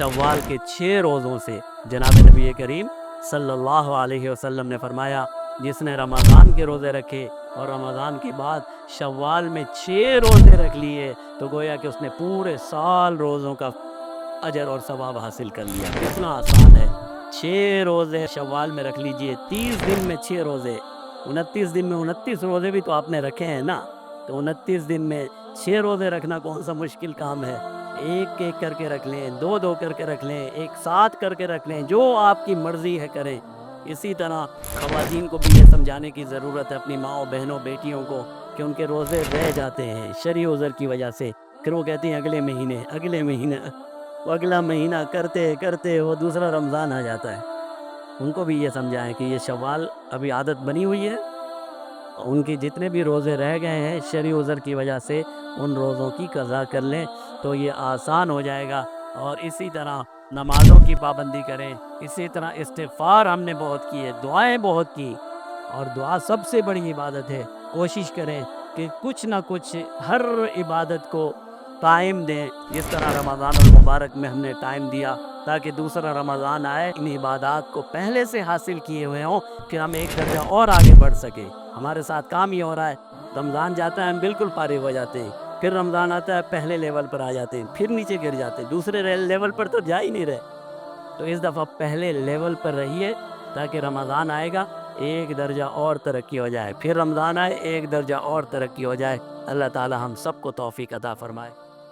शव्वाल के 6 रोज़ों से। जनाब नबी करीम सल्लल्लाहु अलैहि वसल्लम ने फरमाया, जिसने रमज़ान के रोज़े रखे और रमज़ान के बाद शव्वाल में 6 रोज़े रख लिए तो गोया कि उसने पूरे साल रोज़ों का अजर और सवाब हासिल कर लिया। कितना आसान है। 6 रोज़े शव्वाल में रख लीजिए, 30 दिन में 6 रोज़े, 29 दिन में 29 रोज़े भी तो आपने रखे हैं ना। तो 29 दिन में 6 रोज़े रखना कौन सा मुश्किल काम है। एक एक करके रख लें, दो दो करके रख लें, एक साथ करके रख लें, जो आपकी मर्ज़ी है करें। इसी तरह ख़वातीन को भी ये समझाने की ज़रूरत है अपनी माँओं, बहनों, बेटियों को कि उनके रोज़े रह जाते हैं शरई उज़र की वजह से। फिर वो कहती हैं अगले महीने वो अगला महीना करते करते वो दूसरा रमज़ान आ जाता है। उनको भी ये समझाएं कि ये शव्वाल अभी आदत बनी हुई है, उनके जितने भी रोज़े रह गए हैं शरई उज़र की वजह से उन रोज़ों की क़ज़ा कर लें तो ये आसान हो जाएगा। और इसी तरह नमाज़ों की पाबंदी करें, इसी तरह इस्तिग़फ़ार हमने बहुत किए, दुआएं बहुत की, और दुआ सबसे बड़ी इबादत है। कोशिश करें कि कुछ ना कुछ हर इबादत को टाइम दें, जिस तरह रमज़ानुल मुबारक में हमने टाइम दिया ताकि दूसरा रमज़ान आए इन इबादत को पहले से हासिल किए हुए हों, फिर हम एक दर्जा और आगे बढ़ सकें। हमारे साथ काम ये हो रहा है, रमज़ान जाता है हम बिल्कुल फारिग हो जाते हैं, फिर रमज़ान आता है पहले लेवल पर आ जाते हैं, फिर नीचे गिर जाते हैं, दूसरे लेवल पर तो जा ही नहीं रहे। तो इस दफ़ा पहले लेवल पर रहिए ताकि रमज़ान आएगा एक दर्जा और तरक्की हो जाए, फिर रमज़ान आए एक दर्जा और तरक्की हो जाए। अल्लाह ताला हम सबको तौफ़ीक अता फ़रमाए।